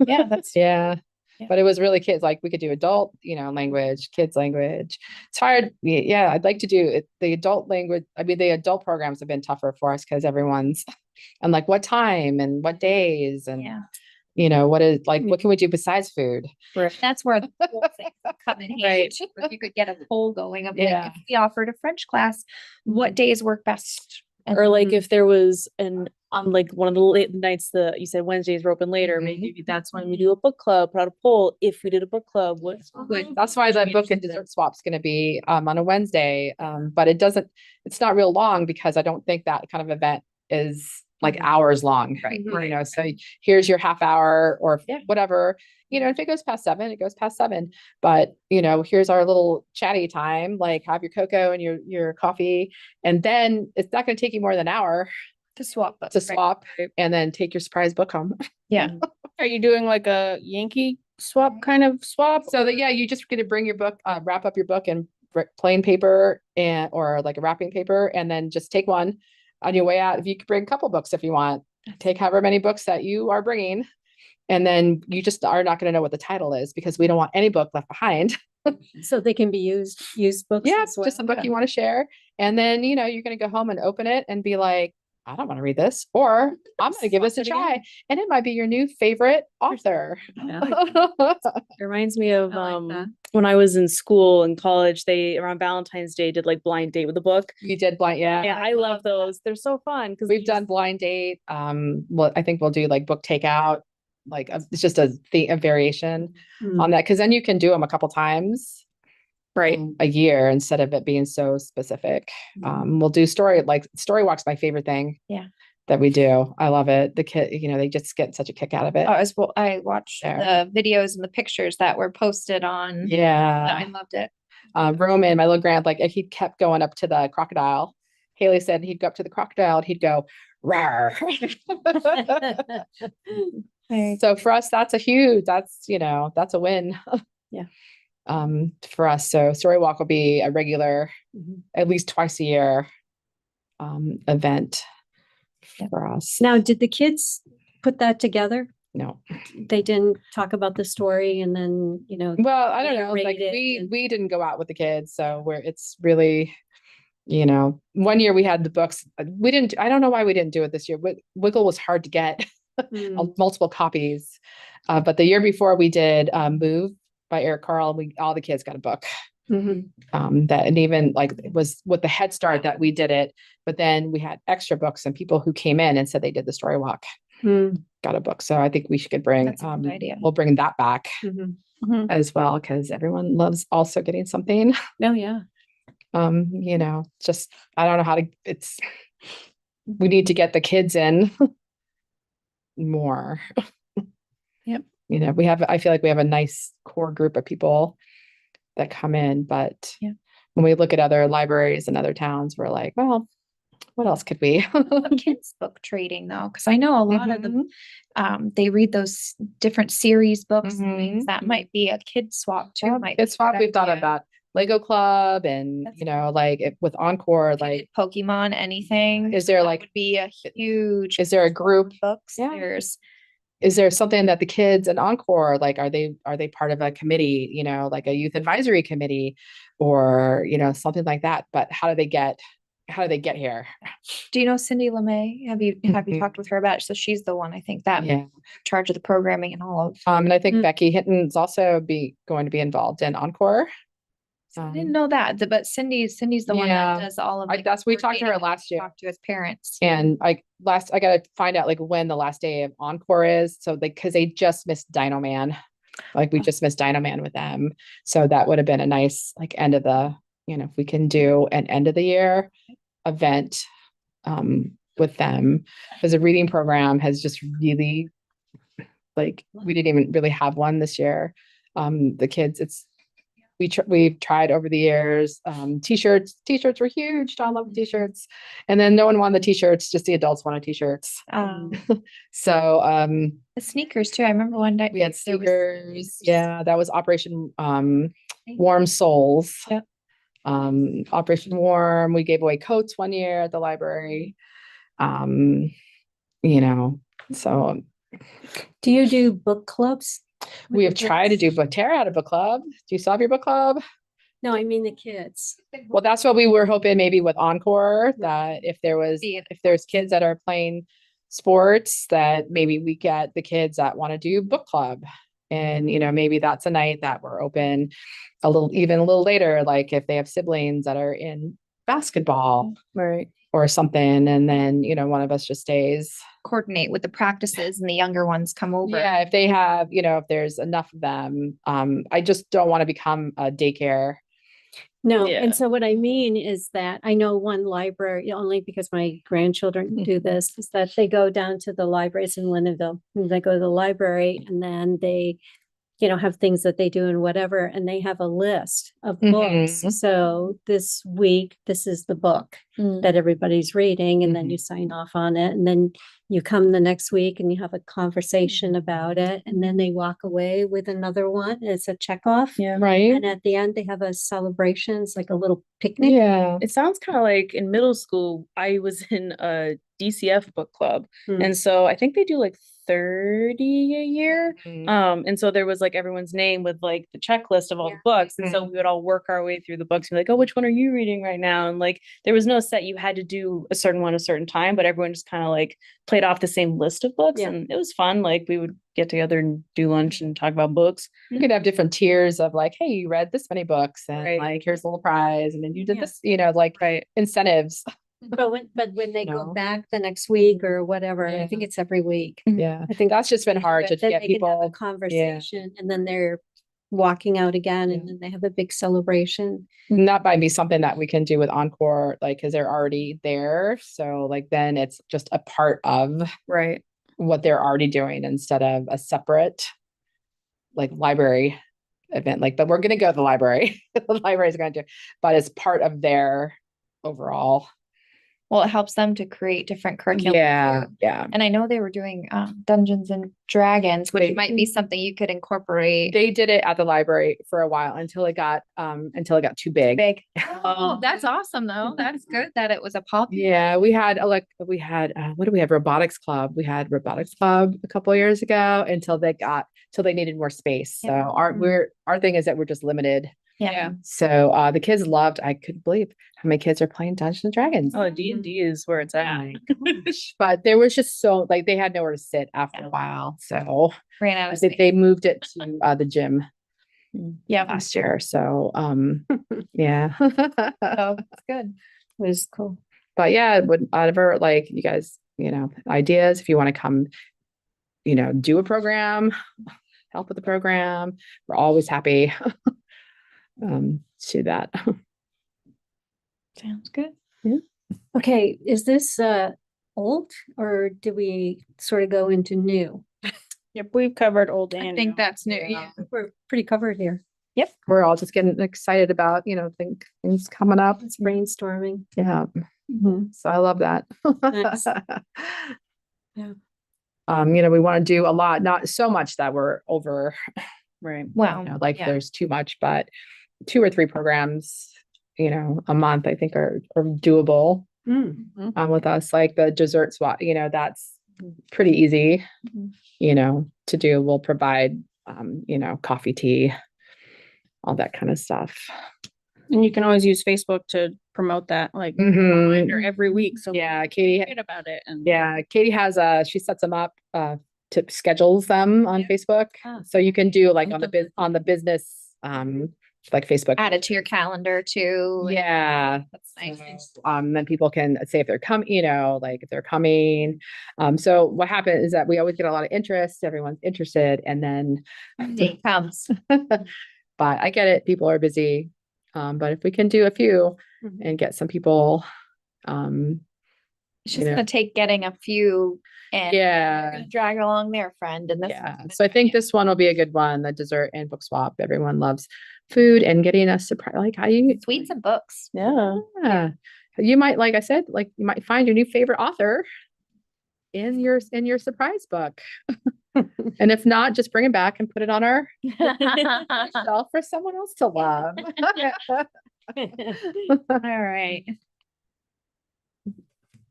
Yeah, that's. Yeah. Yeah. But it was really kids, like we could do adult, language, kids language. It's hard. Yeah, I'd like to do it. The adult language. I mean, the adult programs have been tougher for us because everyone's and like what time and what days and Yeah. what is like what can we do besides food? That's where the whole thing would come in handy. Right. too, if you could get a poll going of Yeah. like, if we offered a French class, what days work best? And Or like Mhm. if there was on like one of the late nights that you said Wednesdays were open later, Mhm. maybe that's when we do a book club, put out a poll. If we did a book club, what's Good. That's why the book and dessert swap's going to be on a Wednesday. But it's not real long because I don't think that kind of event is like hours long. Right. So here's your half hour or Yeah. whatever, if it goes past 7, it goes past 7. But, here's our little chatty time, like have your cocoa and your coffee. And then it's not going to take you more than an hour to swap books. to right? swap and then take your surprise book home. Yeah. Are you doing like a Yankee swap kind of swap? So that, yeah, you just get to bring your book, wrap up your book in plain paper or like a wrapping paper, and then just take one on your way out. If you could bring a couple books, if you want, take however many books that you are bringing. And then you just are not going to know what the title is because we don't want any book left behind. So they can be used books. Yeah, as well. just a book you want to share. And then, you're going to go home and open it and be like, I don't want to read this, or I'm going to give this a Swap it again. try, and it might be your new favorite author. It reminds me of I like that. when I was in school and college, they around Valentine's Day did like blind date with a book. You did blind, yeah. Yeah, I love those. They're so fun because We've done blind date. Well, I think we'll do like book takeout. Like it's just a variation on that, because then you can do them a couple times right. a year instead of it being so specific. We'll do story walk's my favorite thing. Yeah. That we do. I love it. The kid, they just get such a kick out of it. I watched There. the videos and the pictures that were posted on. Yeah. I loved it. Roman, my little grand, like he kept going up to the crocodile. Haley said he'd go up to the crocodile and he'd go, rawr. So for us, that's a win. Yeah. For us. So Story Walk will be a regular, at least twice a year, event for us. Now, did the kids put that together? No. They didn't talk about the story and then, Well, I don't know. Like narrate it we didn't go out with the kids, so it's really, one year we had the books. I don't know why we didn't do it this year. Wiggle was hard to get. Multiple copies. But the year before we did Move by Eric Carle, all the kids got a book. That, and even like it was with the Head Start that we did it, but then we had extra books and people who came in and said they did the Story Walk got a book. So I think we should bring That's a good idea. we'll bring that back Mm-hmm. as well, because everyone loves also getting something. Oh, yeah. Just I don't know how to we need to get the kids in more. Yep. I feel like we have a nice core group of people that come in, but Yeah. when we look at other libraries and other towns, we're like, well, what else could we? Kids book trading though, because I know a lot of them, they read those different series books and things. That might be a kid swap too. Might be It's fun. a good We've thought idea. about Lego Club and, like with Encore, like, Pokemon, anything. is there That like, would be a huge is there a group? books. Yeah. There's Is there something that the kids in Encore, like, are they part of a committee, like a youth advisory committee or, something like that? But how do they get here? Do you know Cindy LeMay? Have you talked with her about it? So she's the one I think that Yeah. in charge of the programming and all of. And I think Mm. Becky Hinton's also going to be involved in Encore. I didn't know that, but Cindy's the one Yeah. that does all of. we talked to her coordinating last year. Talk to his parents. And I gotta find out like when the last day of Encore is. So because they just missed Dino Man. Like we just missed Dino Man with them. So that would have been a nice like end of the, if we can do an end of the year event with them. Because the reading program has just really like we didn't even really have one this year. The kids, we've tried over the years. T-shirts were huge. John loved t-shirts. And then no one wanted the t-shirts, just the adults wanted t-shirts. So The sneakers too. I remember one day we had there was- sneakers. Yeah, that was Operation Warm Souls. Yep. Operation Warm. We gave away coats one year at the library. So Do you do book clubs? we have tried to do book. Tara had a book club. Do you still have your book club? No, I mean the kids. Well, that's what we were hoping maybe with Encore, that if there's kids that are playing sports, that maybe we get the kids that want to do book club. And, maybe that's a night that we're open even a little later, like if they have siblings that are in basketball Right. or something. And then, one of us just stays. coordinate with the practices and the younger ones come over. Yeah. If they have, if there's enough of them, I just don't want to become a daycare. No, Yeah. and so what I mean is that I know one library, only because my grandchildren do this, is that they go down to the libraries in Lindenville. And they go to the library and then they, have things that they do and whatever, and they have a list of books. Mhm. So this week, this is the book that everybody's reading, and then you sign off on it, and then you come the next week and you have a conversation about it, and then they walk away with another one. It's a check off. Yeah. Right. And at the end, they have a celebration. It's like a little picnic. Yeah. It sounds kind of like in middle school, I was in a DCF book club. Hmm. And so I think they do like 30 a year. And so there was like everyone's name with like the checklist of all the books. And so we would all work our way through the books and be like, oh, which one are you reading right now? And like there was no set, you had to do a certain one a certain time, but everyone just kind of like played off the same list of books. Yeah. And it was fun. Like we would get together and do lunch and talk about books. You could have different tiers of like, hey, you read this many books and Right. like, here's a little prize. And then you did Yeah. this, you know, like Right. incentives. But when they No. go back the next week or whatever, I think it's every week. Yeah. I think That's just been hard to then get they can have a people. conversation and then they're walking out again and Yeah. then they have a big celebration. That might be something that we can do with Encore, like, because they're already there. So like then it's just a part of Right. what they're already doing instead of a separate like library event. Like, but we're gonna go to the library. The library is going to, but it's part of their overall. Well, it helps them to create different curriculum. Yeah, too. yeah. And I know they were doing Dungeons and Dragons, which They- might be something you could incorporate. They did it at the library for a while until it got too big. Big. Oh, that's awesome though. That's good that it was a pop. Yeah, we had what do we have? Robotics club. We had robotics club a couple of years ago until they needed more space. So Yeah. our thing is that we're just limited. Yeah. So the kids loved, I couldn't believe how many kids are playing Dungeons and Dragons. Oh, D&D is where it's at. But there was just so like they had nowhere to sit after a while. So Ran out of they space. moved it to the gym Yeah. last year. So yeah. So it's good. It was cool. But yeah, whatever, like you guys, ideas, if you want to come, do a program, help with the program, we're always happy to do that. Sounds good. Okay, is this old or do we sort of go into new? Yep, we've covered old I and think new. that's new. Yeah. We're pretty covered here. We're all just getting excited about, things coming up. It's brainstorming. Yeah. Mhm. So I love that. Nice. Yeah. We want to do a lot, not so much that we're over, Right. Well, like yeah. there's too much, but 2 or 3 programs, a month, I think are doable Mm. with us, like the dessert swap, that's pretty easy, to do. We'll provide, coffee, tea, all that kind of stuff. And you can always use Facebook to promote that, like Mhm. reminder every week. So Yeah, Katie. forget about it. And Yeah, Katie has she sets them up to schedules them on Facebook. Ah. So you can do like on the business like Facebook. Add it to your calendar too. and Yeah. That's nice. Then people can say if they're coming, like if they're coming. So what happened is that we always get a lot of interest, everyone's interested, and then Date comes. but I get it, people are busy. But if we can do a few Mhm. and get some people, It's just gonna take getting a few and yeah. drag along their friend and this. Yeah, so I think this one will be a good one, the dessert and book swap. Everyone loves food and getting a surprise, like how you, Sweets and books. Yeah. yeah. You might, like I said, like you might find your new favorite author in your surprise book. And if not, just bring it back and put it on our shelf for someone else to love. All right.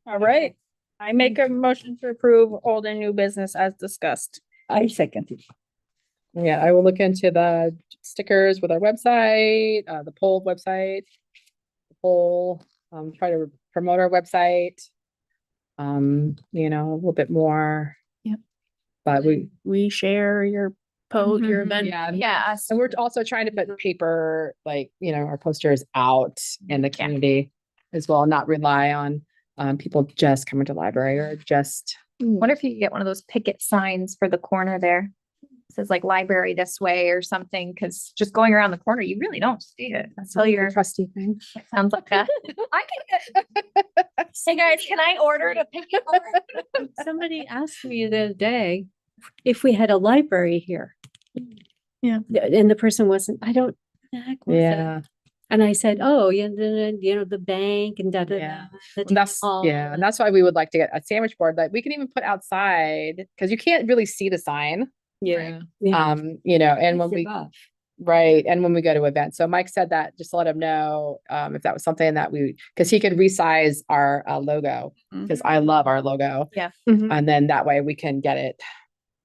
all right. I make a motion to approve old and new business as discussed. I second it. Yeah, I will look into the stickers with our website, the poll website. Try to promote our website. A little bit more. Yep. But We share your your Mhm. event. yeah. Yeah. And we're also trying to put paper, like, our posters out in the community as well, not rely on people just coming to the library or just. Wonder if you could get one of those picket signs for the corner there. It says like library this way or something, because just going around the corner, you really don't see it until you're. Trustee thing. It sounds like that. I can get. Hey guys, can I order a picket board? Somebody asked me the other day if we had a library here. Yeah. And the person wasn't, I don't, the heck was it? Yeah. And I said, oh, yeah, the bank and da, da, Yeah. da. the And that's, town yeah, hall. and that's why we would like to get a sandwich board that we can even put outside, because you can't really see the sign. Yeah. Yeah. And when It's we, above. right, and when we go to events. So Mike said that, just to let him know, if that was something that because he could resize our logo, because I love our logo. Yeah. Mhm. And then that way we can get it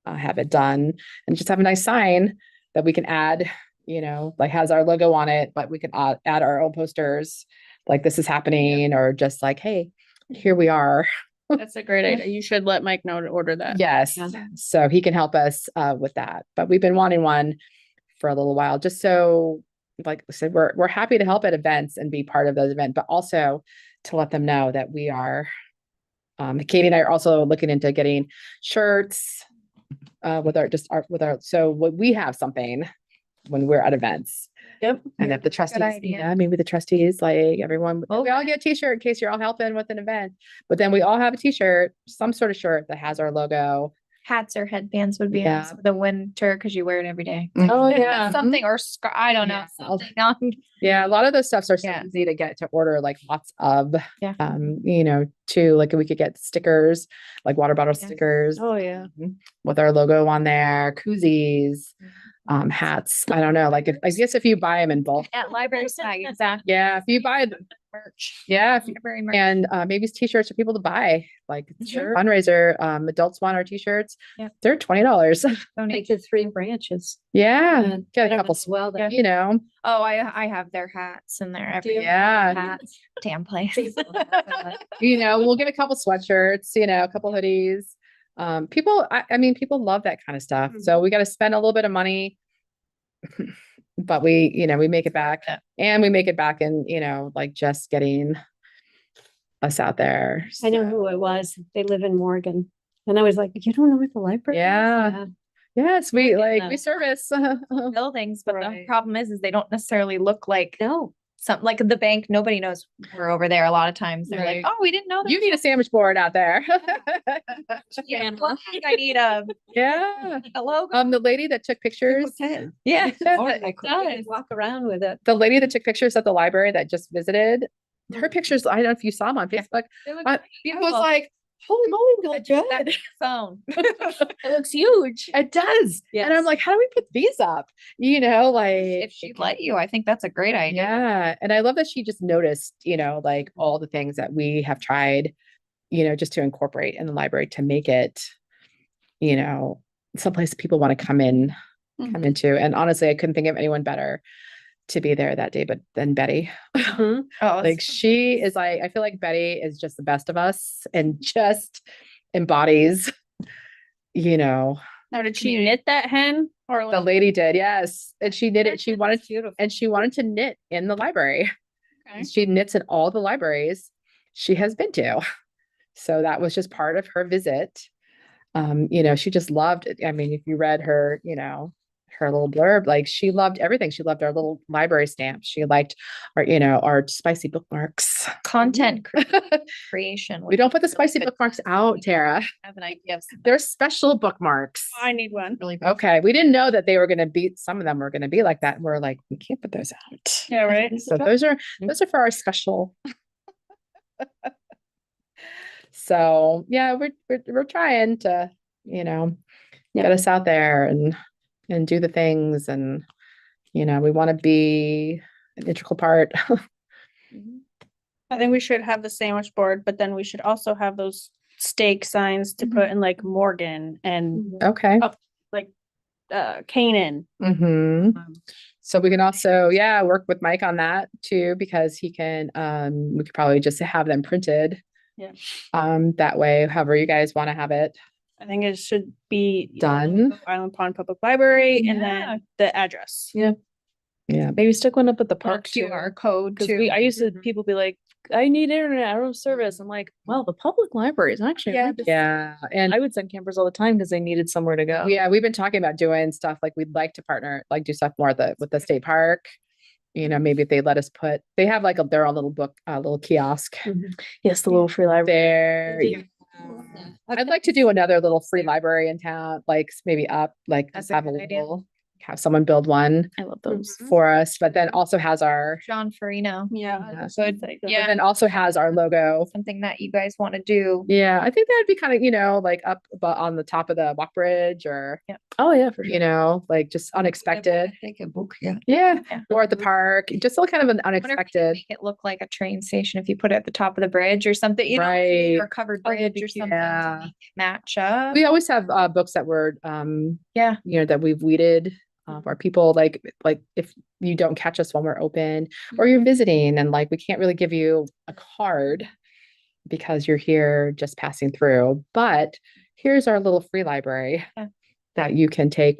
have it done and just have a nice sign that we can add, like has our logo on it, but we can add our own posters, like this is happening, or just like, hey, here we are. That's a great idea. You should let Mike know to order that. Yes, so he can help us with that. But we've been wanting one for a little while, just so, like I said, we're happy to help at events and be part of those events, but also to let them know that we are. Katie and I are also looking into getting shirts so when we have something when we're at events. Yep. And if the trustees, idea. maybe the trustees, like everyone, we all get a t-shirt in case you're all helping with an event, but then we all have a t-shirt, some sort of shirt that has our logo. Hats or headbands would be nice Yeah. for the winter because you wear it every day. Oh yeah. Something or I don't know. Yeah. Something on. Yeah, a lot of those stuffs are so Yeah. easy to get to order, like lots of, Yeah. too, like we could get stickers, like water bottle Yeah. stickers Oh, yeah. with our logo on there, koozies, hats. I don't know, like I guess if you buy them in bulk. At library side, exactly. Yeah, if you buy the Merch. yeah, Library merch. and maybe t-shirts for people to buy, like it's a Sure. fundraiser. Adults want our t-shirts. Yeah. They're $20. Make it 3 branches. Yeah, get a couple, As well, that Oh, I have their hats in there every yeah. hats. Damn place. We'll get a couple sweatshirts, a couple hoodies. People, I mean, people love that kind of stuff. So we got to spend a little bit of money, but we make it back, and we make it back in, like just getting us out there. I know So, who it was. They live in Morgan. And I was like, you don't know where the library is? Yeah. yes, we Morgan, we service. Buildings, but the Right. problem is they don't necessarily look like No. like the bank. Nobody knows we're over there. A lot of times they're Right. like, oh, we didn't know. You need a sandwich board out there. Yeah, well, I need Yeah. a logo. The lady that took pictures. Okay. Yeah. Or I could does. walk around with it. The lady that took pictures at the library that just visited, her pictures, I don't know if you saw them on Facebook. People was beautiful. like, holy moly, we look good. That phone. It looks huge. It does. And I'm Yes. like, how do we put these up? Like If she'd let you, I think that's a great idea. yeah. And I love that she just noticed, like all the things that we have tried, just to incorporate in the library to make it, someplace people want to come into. And honestly, I couldn't think of anyone better to be there that day, but than Betty. Oh, Like she is like, I feel like Betty is just the best of us and just embodies, Now, did she knit that hen or the like? lady did, yes. And she knit it. She wanted beautiful. and she wanted to knit in the library. Okay. She knits in all the libraries she has been to. So that was just part of her visit. She just loved it. I mean, if you read her, her little blurb, like she loved everything. She loved our little library stamps. She liked our spicy bookmarks. content creation. We don't put the spicy bookmarks out, Tara. Have an idea of They're special bookmarks. I need one. really Okay. We didn't know that they were going to be, some of them were going to be like that. And we're like, we can't put those out. Yeah, right. So those are for our special. So yeah, we're trying to, get us out there and do the things, and we want to be an integral part. I think we should have the sandwich board, but then we should also have those stake signs to put in like Morgan and Okay. Canaan. Mm-hmm. So we can also, work with Mike on that too, because he can, we could probably just have them printed. Yeah. That way, however you guys want to have it I think it should be done. Island Pond Public Library and Yeah. then the address. Yeah. Maybe stick one up at the or park too. QR code Because too. I used to, people be like, I need internet, I don't have service. I'm like, well, the public library is actually. Yeah, right just- Yeah. And I would send campers all the time because they needed somewhere to go. yeah, we've been talking about doing stuff like we'd like to partner, like do stuff more with the state park. Maybe if they let us they have like their own little little kiosk Yes, the little free library. there. Yeah. I'd like to do another little free library in town, like maybe up, like That's just a have a good idea. little have someone build one I love those. for us, but then also has our, John Farino. Yeah. Good. but Yeah. then also has our logo. Something that you guys want to do. Yeah, I think that'd be kind of, like up on the top of the walk bridge or, Oh, yeah, for sure. like just unexpected. Take a book, yeah. Yeah, Yeah. or at the park, just all kind of an I wonder if you could unexpected, make it look like a train station if you put it at the top of the bridge or something, you know, right? or a covered Oh, that'd bridge be or cute. something Yeah. to make it match up. We always have books that were, Yeah. that we've weeded, where people like if you don't catch us when we're open or you're visiting and like we can't really give you a card because you're here just passing through, but here's our little free library Yeah. that you can take.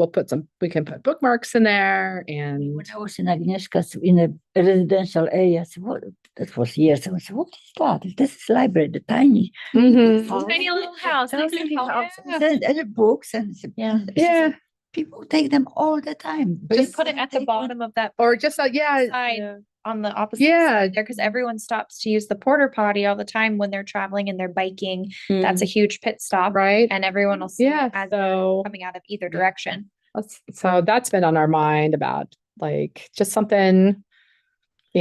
We can put bookmarks in there and When I was in Agnieszka's in a residential area, I said, what, that was years ago. I said, what is that? This is library, the tiny. Tiny little house. Tiny Nice and little comfy. house. And the books and Yeah. yeah, people take them all the time. Just put it at the bottom of that or just side Yeah. on the opposite Yeah. side there, because everyone stops to use the porter potty all the time when they're traveling and they're biking. That's a huge pit stop, right. and everyone will see Yeah, it as they're so coming out of either direction. that's been on our mind about like just something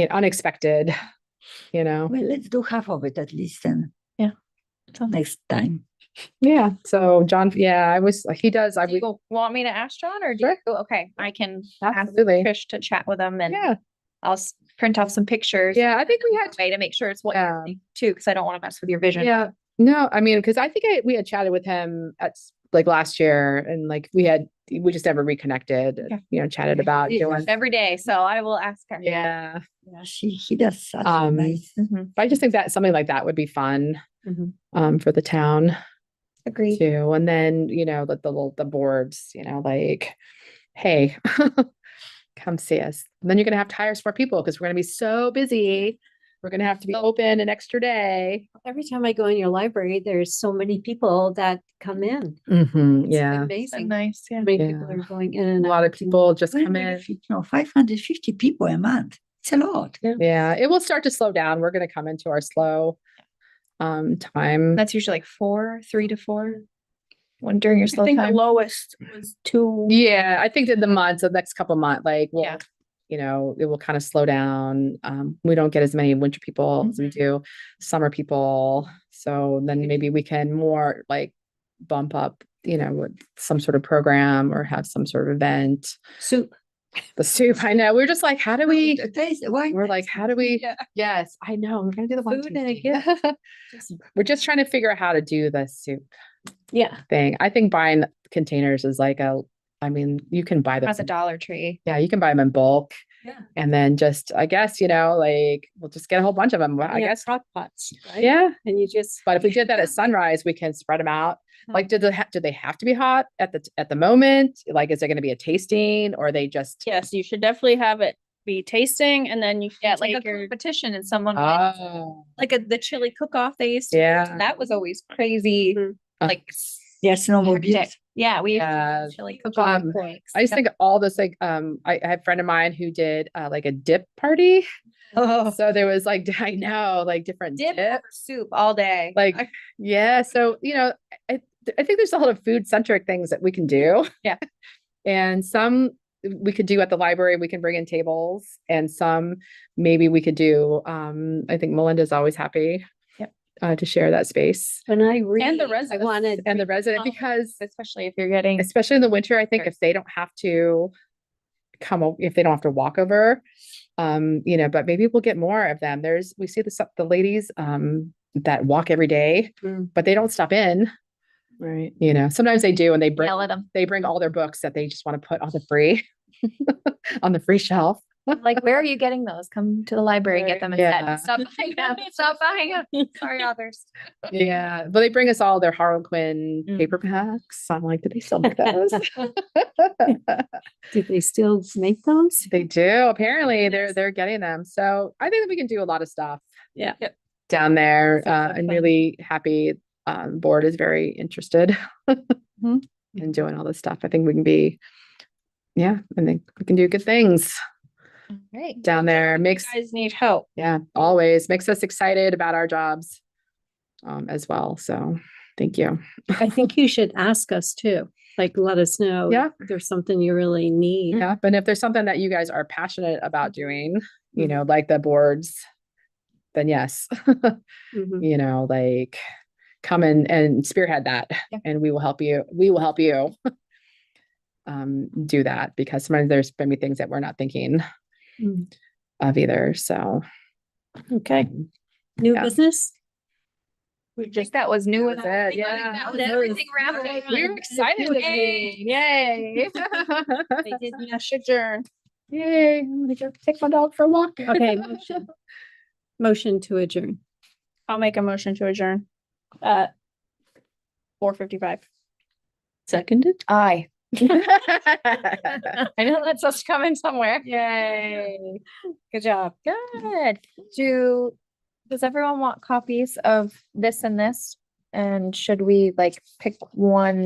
unexpected, Well, let's do half of it at least then. Yeah. Next time. Yeah. So John, he does. Do you want me to ask John, or do Sure. you, okay, I can ask Absolutely. Trish to chat with him, and Yeah. I'll print off some pictures. Yeah. I think we had, Way to make sure it's what Yeah. you're thinking too, because I don't want to mess with your vision. yeah. No, I mean, because I think we had chatted with him like last year and like we just never reconnected, chatted about Yeah. doing. Every day, so I will ask her. Yeah. Yeah, he does such a Um, nice. Mhm. But I just think that something like that would be fun, Mhm. for the town Agreed. too. And then, the boards, like, hey, come see us. And then you're going to have to hire some more people because we're going to be so busy. We're going to have to be open an extra day. Every time I go in your library, there's so many people that come in. Mm-hmm. It's Yeah. So amazing. nice, yeah. How many people Yeah. are going in and A out. lot of people just come in. 550 people a month. It's a lot. Yeah. It will start to slow down. We're going to come into our slow time. That's usually like 3 to 4 when during your I slow think the time. lowest was 2. Yeah. I think that the next couple of months, like, Yeah. it will kind of slow down. We don't get as many winter people as we do summer people. So then maybe we can more like bump up, with some sort of program or have some sort of event. Soup. The soup, I know. We're just like, how do we? Why? We're like, how do we? Yeah. Yes, I know. We're gonna do the wine Food and a tasting. We're just trying to figure out how to do the soup Yeah. thing. I think buying containers is like you can buy them. That's a Dollar Tree. Yeah, you can buy them in bulk. Yeah. And then just, I guess, like we'll just get a whole bunch of them. I Yeah, guess. crock pots, right? Yeah. And you just. But if we did that at sunrise, we can spread them out. Like, do they have to be hot at the moment? Like, is there going to be a tasting or are they just? Yes, you should definitely have it be tasting and then you can Yeah, like a take your, competition, and someone wins. Oh, Like the chili cook-off they used to. yeah. That was always crazy. Mhm. Like Yes, no more hectic. Yeah, we used to Yeah. do chili cook-off. Um, I just think all this, like, I had a friend of mine who did like a dip party. Oh, So there was like, I know, like different dip dip. over soup all day. Like, yeah. So, I think there's a lot of food centric things that we can do. Yeah. And some we could do at the library. We can bring in tables, and some maybe we could do. I think Melinda's always happy. Yep. To share that space. When I read, And the I residents. wanted. And the resident, because especially if you're getting. especially in the winter, I think if they don't have to if they don't have to walk over, but maybe we'll get more of them. We see the ladies, that walk every day, but they don't stop in. Right. Sometimes they do, and they Yell at them. bring all their books that they just want to put on the free, on the free shelf. Like, where are you getting those? Come to the library, get them Yeah. instead. Stop buying them. Stop buying them. Sorry, authors. Yeah, but they bring us all their Harlequin Mm. paperbacks. I'm like, did they still make those? Did they still make those? They do. Apparently, they're getting them. So I think that we can do a lot of stuff. Yeah. Down there, Sounds like I'm fun. really happy. Board is very interested Mhm. in doing all this stuff. I think we can be. Yeah, I think we can do good things Great. down there. you guys need help. Yeah, always makes us excited about our jobs, as well. So thank you. I think you should ask us too. like, let us know. Yeah. If there's something you really need. Yeah, but if there's something that you guys are passionate about doing, you know, like the boards, then yes, Mhm. you know, like come in and spearhead that Yeah. and we will help you. We will help you do that because sometimes there's maybe things that we're not thinking Mm. of either. So Okay, new Yeah. business? I think that was new. That was it, I think yeah. that was That everything was- wrapped up. we were excited to be. Yay. They did yes, adjourn. Yay. I'm gonna go take my dog for a walk. Okay, motion. Motion to adjourn. I'll make a motion to adjourn at 4:55. Seconded? Aye. I know that's us coming somewhere. Yay. Good job. Good. Does everyone want copies of this and this? And should we like pick one